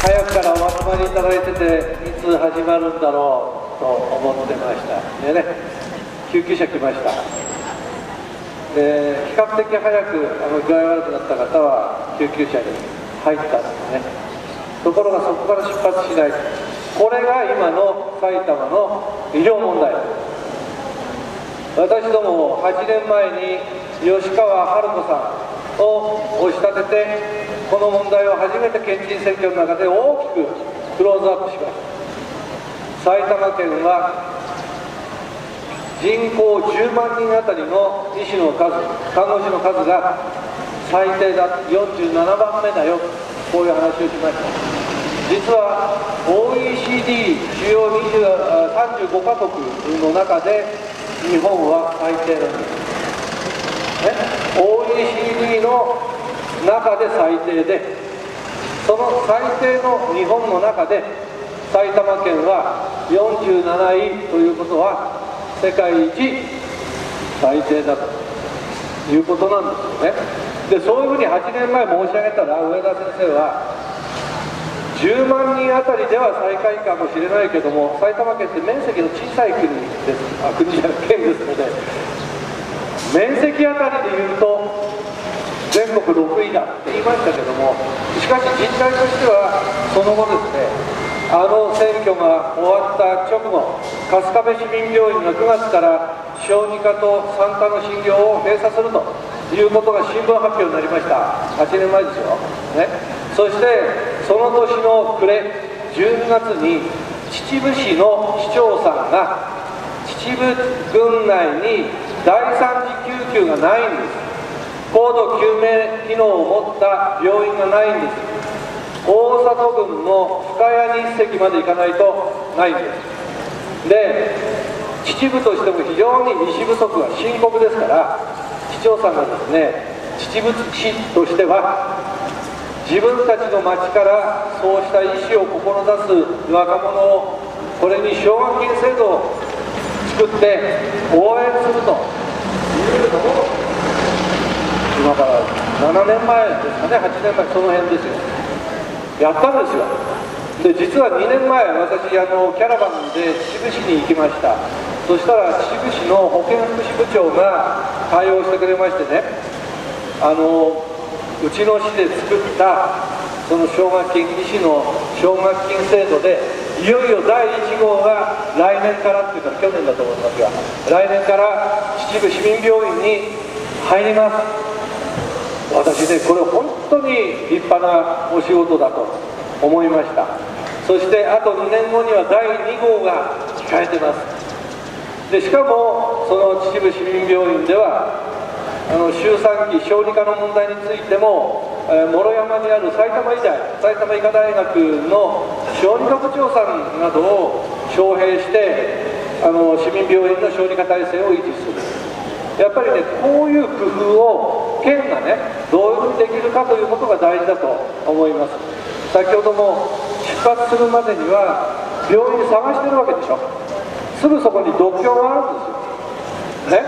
早くからお集まりいただいてて、いつ始まるんだろうと思ってました。でね、救急車来ました。で、比較的早く具合悪くなった方は救急車に入ったんですね。ところがそこから出発しない。これが今の埼玉の医療問題。私ども8年前に吉川春子さんを押し立てて、この問題を初めて県知事選挙の中で大きくクローズアップしました。埼玉県は人口10万人あたりの医師の数、看護師の数が最低だ、47番目だよ、こういう話をしました。実は OECD 主要35カ国の中で日本は最低なんです、ね、OECD の中で最低で、その最低の日本の中で埼玉県は47位ということは世界一最低だということなんですよね。で、そういうふうに8年前申し上げたら、上田先生は10万人あたりでは最下位かもしれないけども、埼玉県って面積の小さい国です、県ですので、面積あたりでいうと全国6位だって言いましたけども、しかし実態としてはその後ですね、選挙が終わった直後、春日部市民病院が9月から小児科と産科の診療を閉鎖するということが新聞発表になりました。8年前ですよ、ね、そしてその年の暮れ12月に秩父市の市長さんが、秩父郡内に第3次救急がないんです。高度救命機能を持った病院がないんです。大里郡の深谷に1隻まで行かないとないんです。で、秩父としても非常に医師不足が深刻ですから、市長さんがですね、秩父市としては自分たちの町からそうした医師を志す若者を、これに奨学金制度を作って応援するというのを、今から7年前ですかね、8年前、その辺ですよ、やったんですよ。で、実は2年前、私キャラバンで秩父市に行きました。そしたら秩父市の保健福祉部長が対応してくれましてね、うちの市で作ったその奨学金、医師の奨学金制度で、いよいよ第1号が来年からっていうか去年だと思いますが、来年から秩父市民病院に入ります。私ね、これ本当に立派なお仕事だと思いました。そしてあと2年後には第2号が控えてます。で、しかもその秩父市民病院では周産期小児科の問題についても、諸山にある埼玉医科大学の小児科部長さんなどを招聘して市民病院の小児科体制を維持する。やっぱりね、こういう工夫を県がね、どういうふうにできるかということが大事だと思います。先ほども出発するまでには病院探してるわけでしょ。すぐそこに独協があるんですよ、ね、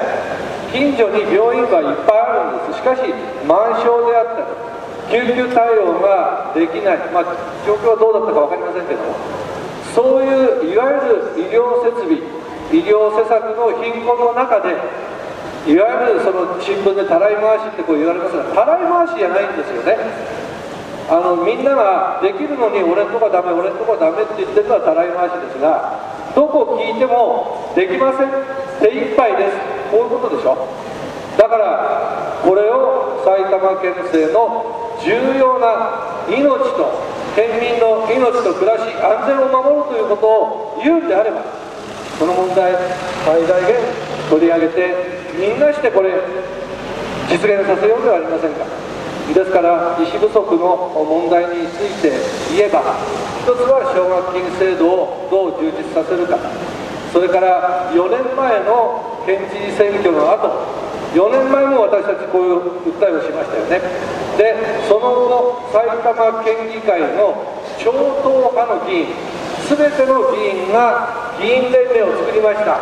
近所に病院がいっぱいあるんです。しかし満床であったり救急対応ができない、状況はどうだったか分かりませんけども、そういういわゆる医療設備、医療施策の貧困の中で、いわゆるその新聞でたらい回しってこう言われますが、たらい回しじゃないんですよね。みんなができるのに俺んとこダメ、俺んとこダメって言ってるのはたらい回しですが、どこ聞いてもできません、手一杯です、こういうことでしょ。だからこれを埼玉県政の重要な命と県民の命と暮らし安全を守るということを言うんであれば、この問題最大限取り上げて、みんなしてこれ実現させようではありませんか。ですから医師不足の問題について言えば、一つは奨学金制度をどう充実させるか、それから4年前の県知事選挙の後、4年前も私たちこういう訴えをしましたよね。で、その後埼玉県議会の超党派の議員、全ての議員が議員連盟を作りました。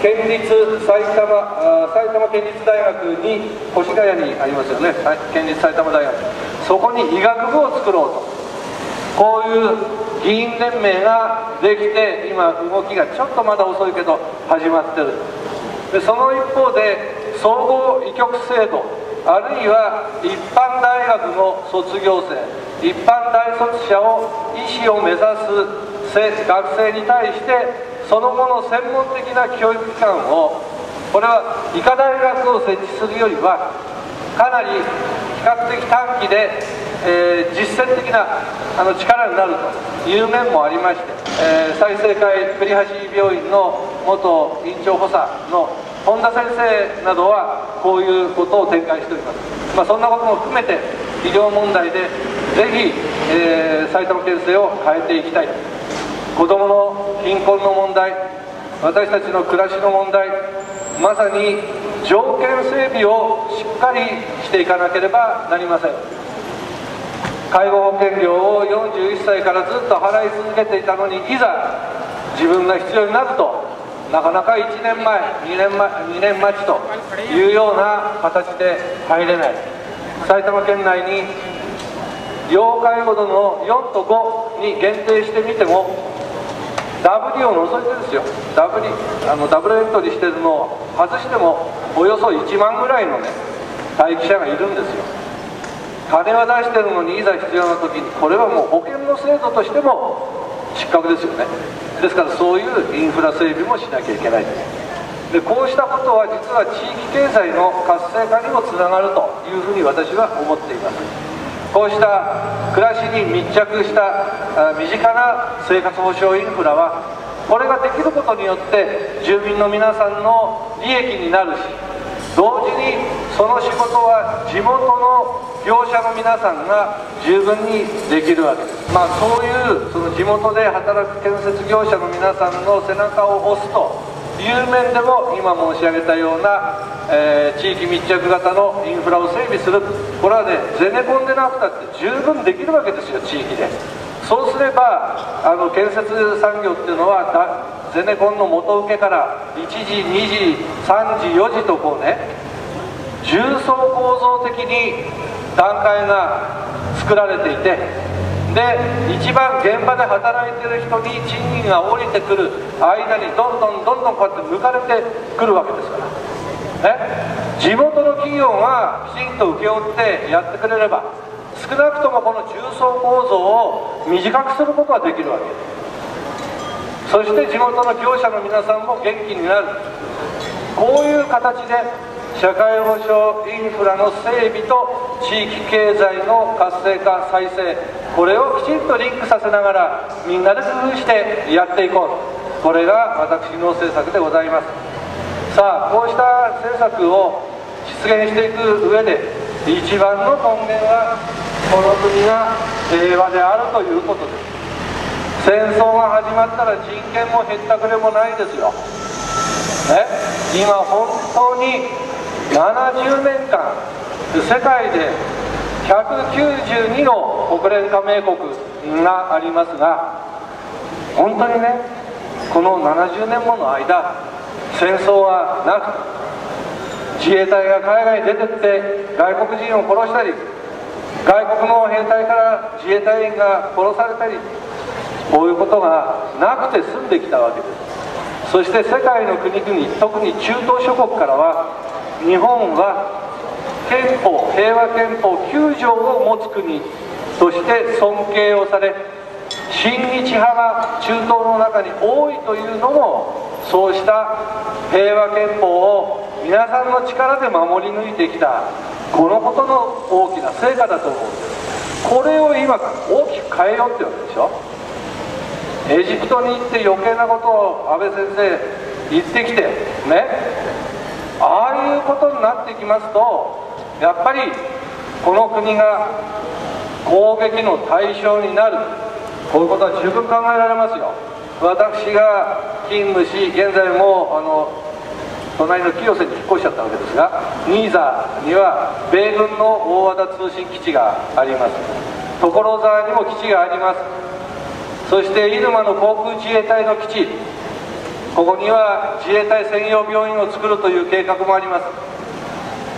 埼玉県立大学に越谷にありますよね、県立埼玉大学、そこに医学部を作ろうと、こういう議員連盟ができて、今動きがちょっとまだ遅いけど始まってる。でその一方で総合医局制度、あるいは一般大学の卒業生、一般大卒者を医師を目指す学生に対してその後の専門的な教育機関を、これは医科大学を設置するよりはかなり比較的短期で、実践的な力になるという面もありまして、済生会栗橋病院の元院長補佐の本田先生などはこういうことを展開しております。そんなことも含めて医療問題でぜひ、埼玉県政を変えていきたい。子どもの貧困の問題、私たちの暮らしの問題、まさに条件整備をしっかりしていかなければなりません。介護保険料を41歳からずっと払い続けていたのに、いざ自分が必要になるとなかなか1年前、2年待ちというような形で入れない。埼玉県内に要介護度の4と5に限定してみても、ダブリを除いてですよ、ダブルエントリーしてるのを外してもおよそ1万ぐらいのね待機者がいるんですよ。金は出してるのに、いざ必要な時に、これはもう保険の制度としても失格ですよね。ですからそういうインフラ整備もしなきゃいけない。でこうしたことは実は地域経済の活性化にもつながるというふうに私は思っています。こうした暮らしに密着した身近な生活保障インフラは、これができることによって住民の皆さんの利益になるし、同時にその仕事は地元の業者の皆さんが十分にできるわけです。そういうその地元で働く建設業者の皆さんの背中を押すという面でも、今申し上げたような、地域密着型のインフラを整備する、これはねゼネコンでなくたって十分できるわけですよ、地域で。そうすれば建設産業っていうのはゼネコンの元請けから1時2時3時4時とこうね、重層構造的に段階が作られていて、で一番現場で働いてる人に賃金が下りてくる間にどんどんこうやって抜かれてくるわけですからね。地元の企業がきちんと請け負ってやってくれれば、少なくともこの重層構造を短くすることはできるわけです。そして地元の業者の皆さんも元気になる。こういう形で社会保障インフラの整備と地域経済の活性化再生、これをきちんとリンクさせながらみんなで工夫してやっていこう、これが私の政策でございます。さあこうした政策を実現していく上で、一番の根源はこの国が平和であるということです。戦争が始まったら人権もへったくれもないですよ、今本当に70年間世界で192の国連加盟国がありますが、本当にねこの70年もの間戦争はなく、自衛隊が海外に出てって外国人を殺したり、外国の兵隊から自衛隊員が殺されたり、こういうことがなくて済んできたわけです。そして世界の国々、特に中東諸国からは、日本は憲法、平和憲法9条を持つ国として尊敬をされ、親日派が中東の中に多いというのも、そうした平和憲法を皆さんの力で守り抜いてきた、このことの大きな成果だと思うんです。これを今大きく変えようってわけでしょ。エジプトに行って余計なことを安倍先生言ってきてね、ああいうことになってきますと、やっぱりこの国が攻撃の対象になる、こういうことは十分考えられますよ。私が勤務し、現在も隣の清瀬に引っ越しちゃったわけですが、新座には米軍の大和田通信基地があります。所沢にも基地があります。そして入間の航空自衛隊の基地、ここには自衛隊専用病院を作るという計画もあります。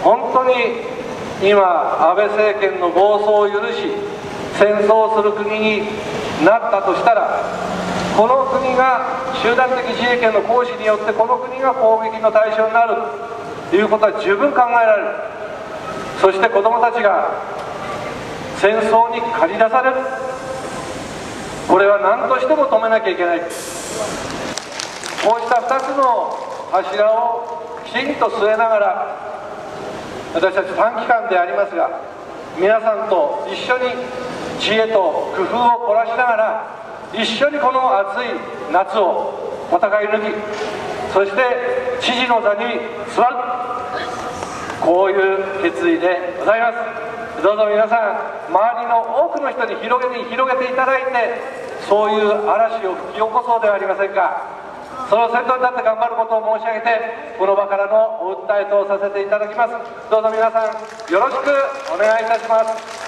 本当に今安倍政権の暴走を許し、戦争をする国になったとしたら、この国が集団的自衛権の行使によってこの国が攻撃の対象になるということは十分考えられる。そして子どもたちが戦争に駆り出される。これは何としても止めなきゃいけない。こうした2つの柱をきちんと据えながら、私たち短期間でありますが、皆さんと一緒に知恵と工夫を凝らしながら、一緒にこの暑い夏を戦い抜き、そして知事の座に座る、こういう決意でございます。どうぞ皆さん、周りの多くの人に広げていただいて、そういう嵐を吹き起こそうではありませんか。その先頭に立って頑張ることを申し上げて、この場からのお訴えとさせていただきます。どうぞ皆さんよろしくお願いいたします。